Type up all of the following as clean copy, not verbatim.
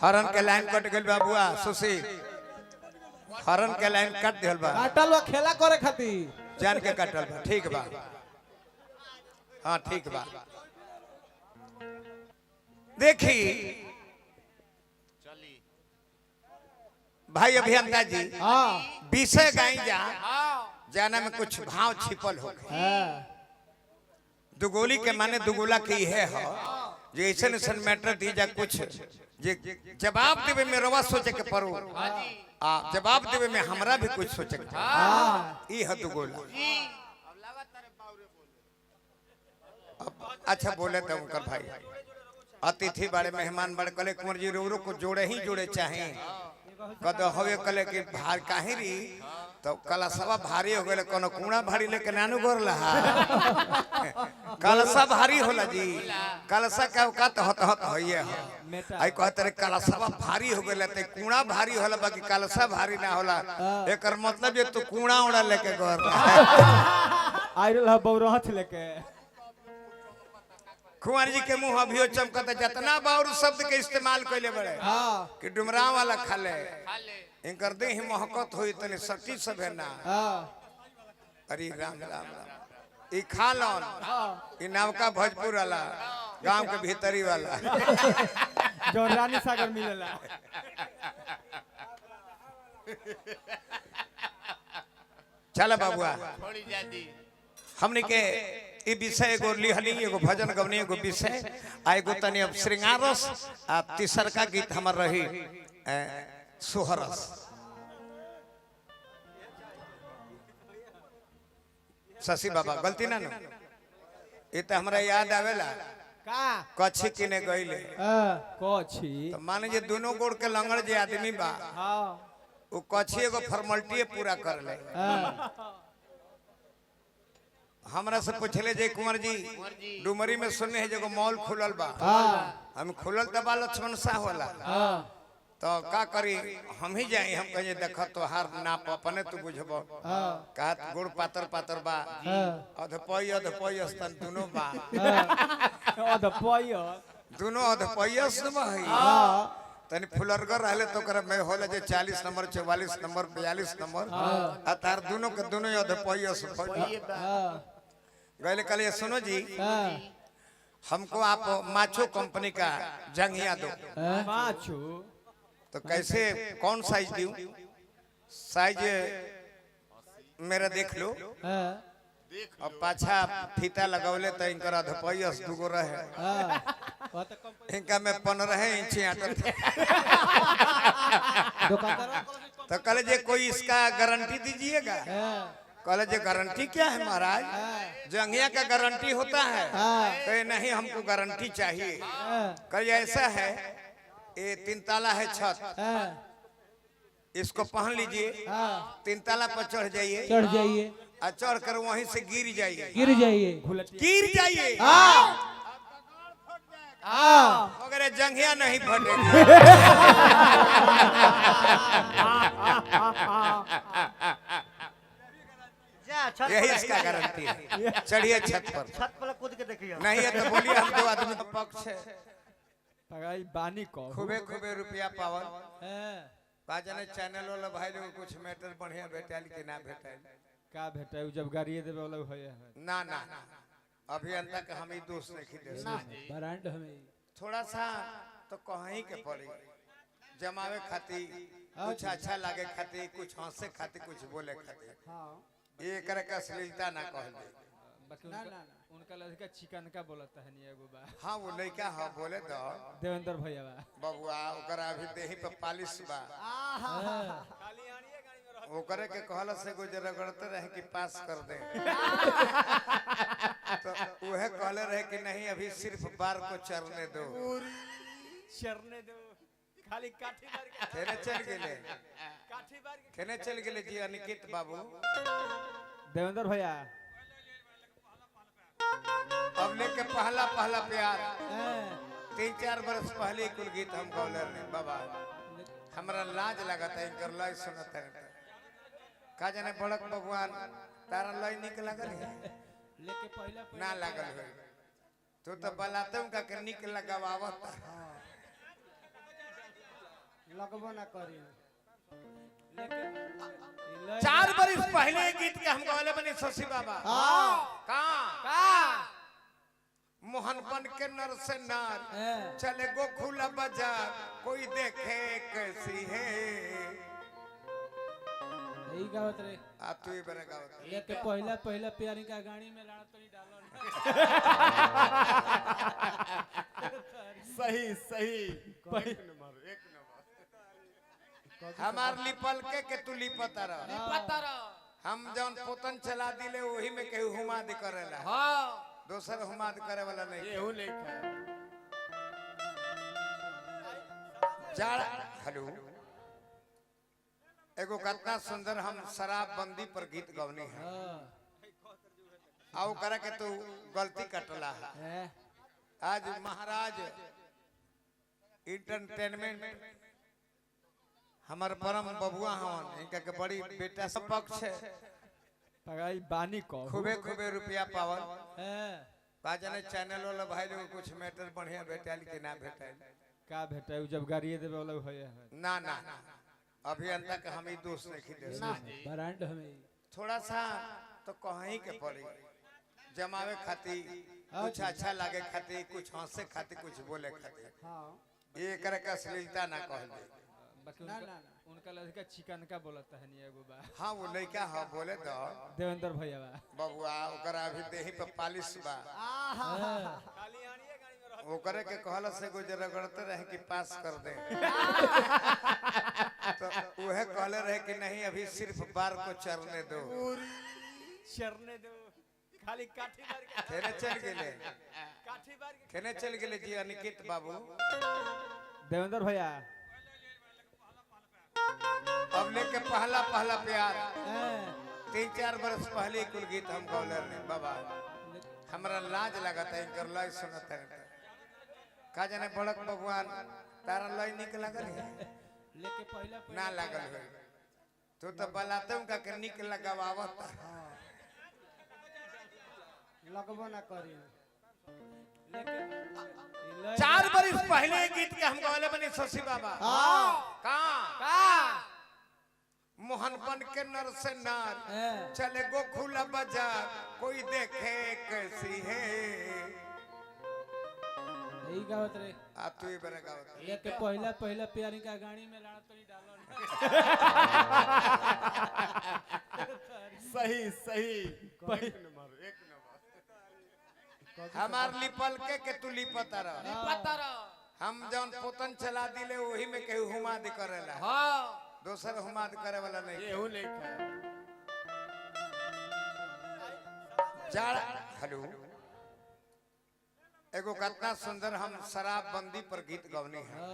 हरन के लाइन कट गइल बा बुआ सुशी हरन के लाइन कट दिल बा काटल बा खेला करे खातिर जान के कटल बा ठीक बा हाँ ठीक बा देखी भाई अभियंता जी हां विषय गाई जा जाना में कुछ भाव छिपल हो दुगोली के माने दुगोला की है हो जे ऐसन ऐसन मैटर दी जा कुछ जे जवाब देवे में रवा सोचे के परो जवाब देवे में हमरा भी कुछ सोचे के ई है दुगोला अच्छा बोले तो उनकर भाई अतिथि बड़े मेहमान बड़े कले कुंवर जी रो को जोड़े ही जोड़े चाहे कद हवे कले कि भार काहे री तो कलशवा भारी हो गए कोनो कूड़ा भारी लेके नानू गोर लहा कलशा भारी होला जी कलशा का औकात हत होइए आई कहते रे कलशवा भारी हो गए ते कूड़ा भारी होला बाकी कलशा भारी ना होला एकर मतलब ये तू कूड़ा उड़ा लेके गोर आई रहल बौरहथ लेके कुंवर जी के मुंह अभियो चमकता जितना बाउर शब्द के इस्तेमाल कइले बड़े कि डुमरा वाला खाले इनकर देह महकत होई तने सटी सब है ना अरे राम राम राम ई खालन ई नवका भोजपुर वाला गांव के भीतरी वाला जो रानी सागर मिलेला चला बाबुआ हमने के ई विषय एगो लिहली एगो भजन गवनी एगो विषय आ एगो तनी अब श्रृंगारस आ तीसर का गीत हमर रही सोहरस शशि बाबा गलती ना ये तो हमरा याद आवेला का कच्छी किने गइले कच्छी तो माने जे दोनों गोड़ के लंगड़ जे आदमी बा हां वो कच्छी एगो फॉर्मेलिटी पूरा कर ले हमरा से पूछले जे कुंवर जी डुमरी में सुनने है जगह मॉल खुलल बा हम खुलल त बा लक्ष्मण शाह होला तो का करी हम ही जाई हम कहे देख तोहार नाप अपने तू बुझबो कहत गुड़ पातर पातर बा अधपय स्तन दोनों बा दोनों अधपय सब है तनी फुलरगर रहले तो कर में होला जे 40 नंबर 44 नंबर 42 नंबर आ तार दोनों के दोनों अधपय गए कल सुनो जी हमको आप माचो कंपनी का जंघिया दो माचो तो कैसे कौन साइज दूं साइज मेरा देख लो अब पाछा फीता लगौले तो इनकर अधपयस दुगो रहे इनका में 15 इंच आटल तो कल जे कोई इसका गारंटी दीजिएगा कल जे गारंटी क्या है महाराज जंघिया का गारंटी होता है तो नहीं हमको गारंटी चाहिए कल ऐसा है ये 3 ताला है छत इसको पहन लीजिए 3 ताला पर चढ़ जाइए और चढ़ कर वहीं से गिर जाइए मगर जंघिया नहीं फटेगी यही इसका गारंटी है चढ़िए छत पर कूद के देखिए नहीं है तो बोलिए हम दो आदमी का पक्ष है पगाई बानी को खूबे रुपया पावन बाजने चैनल वाला भाई लोग कुछ मैटर बढ़िया भेटाइल कि ना भेटाइल का भेटाई जब गाड़ी देवे वाला होय ना अभियंता के हम ही दोष नहीं दे ब्रांड हमें थोड़ा सा तो कहीं के पड़ी जमावे खाती कुछ अच्छा लागे खाती कुछ हंसे खाती कुछ बोले खाती ये करे का अश्लीलता ना कह दे बाकी उनका लड़का चिकन का बोलता है नहीं एगो बा हां वो लड़का हां बोले तो देवेंद्र भैया बा बबुआ ओकरा अभी देही पे पालिश बा ओकरे के कहला से गुजर रगड़ते रहे कि पास कर दे तो वह कहले रहे कि नहीं अभी सिर्फ बार को चरने दो खाली काठी मार के खेने चल गेले काठी मार के खेने चल गेले जी अनिकेत बाबू देवेंद्र भैया अब लेके पहला प्यार 3-4 बरस पहले कुल गीत हम गौलर ने बाबा हमरा लाज लगता है इनकर लय सुनत है का जाने बड़क भगवान तारा लय निक लगल है लेके पहला ना लगल है तो बलाते उनका के निक लगावत लगबो ना करी लेकिन 4 बरस पहले गीत के हम गवाले बनी शशि बाबा कहाँ मोहनपन के नर से नार चले गोखुला बाजार कोई देखे कैसी है यही गावत रे आप तू ही बने गावत लेके पहला प्यारी का गाड़ी में लाना तो नहीं डालो सही एक नंबर हमार लिपल के तू लिपता रह हम जौन पोतन चला दिले वही में केहू हुमाद करेला दोसर हुमाद करे वाला नहीं केहू नहीं जाड़ा हेलो एगो कितना सुंदर हम शराब बंदी पर गीत गवनी है आओ करे के तू गलती कटला है आज महाराज इंटरटेनमेंट हमार परम बबुआ हवन इनका के बड़ी बेटा सब पक्ष है पगाई बानी को खूबे रुपया पावन बाजने चैनल वाला भाई लोग कुछ मैटर बढ़िया भेटाइल कि ना भेटाइल का भेटाई जब गाड़िए देवे वाला होय ना अभियंता के हम ही दोस्त नहीं दे ब्रांड हमें थोड़ा सा तो कहीं के पड़ी जमावे खाती कुछ अच्छा लागे खाती कुछ हंसे खाती कुछ बोले खाती ये करे का अश्लीलता ना कह दे बाकी उनका लड़का चिकन का बोलता है नहीं एगो बा हाँ वो लड़का हाँ बोले तो देवेंद्र भैया बबुआ ओकरा अभी देही पे पालिश बा ओकरे के कहला से गुजर रगड़ते रहे कि पास कर दे तो वह कहले रहे कि नहीं अभी सिर्फ बार को चरने दो खाली काठी मार के खेने चल गेले जी अनिकेत बाबू देवेंद्र भैया अब लेके पहला प्यार 3-4 बरस पहले कुल गीत हम गौले रहे बाबा हमरा लाज लगता है इनकर लय सुनते का जाने बड़क भगवान तारा लय निक लगल है लेके पहला ना लगल है तो बलाते उनका के निक लगावत लगबो ना करी लेकिन 4 बरस पहले गीत के हम गवाले बनी शशि बाबा कहाँ मोहनपन के नर से नार चले गोखुला बाजार कोई देखे कैसी है यही गावत रे आप तू ही बने गावत लेके पहला प्यारी का गाड़ी में लाना तो नहीं डालो सही एक नंबर हमार लिपल के तू लिपता रह हम जौन पोतन चला दिले वही में केहू हुमाद करेला दोसर हुमाद करे वाला नहीं केहू नहीं जाड़ा हेलो एगो कितना सुंदर हम शराब बंदी पर गीत गवनी है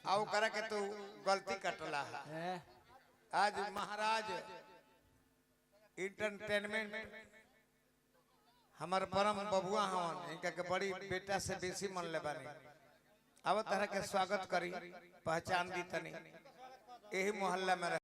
आओ करे के तू गलती कटला है आज महाराज इंटरटेनमेंट हमार परम बबुआ हवन इनका के बड़ी बेटा से बेसी मन ले बानी अब तरह के स्वागत करी पहचान दी तनी यही मोहल्ला में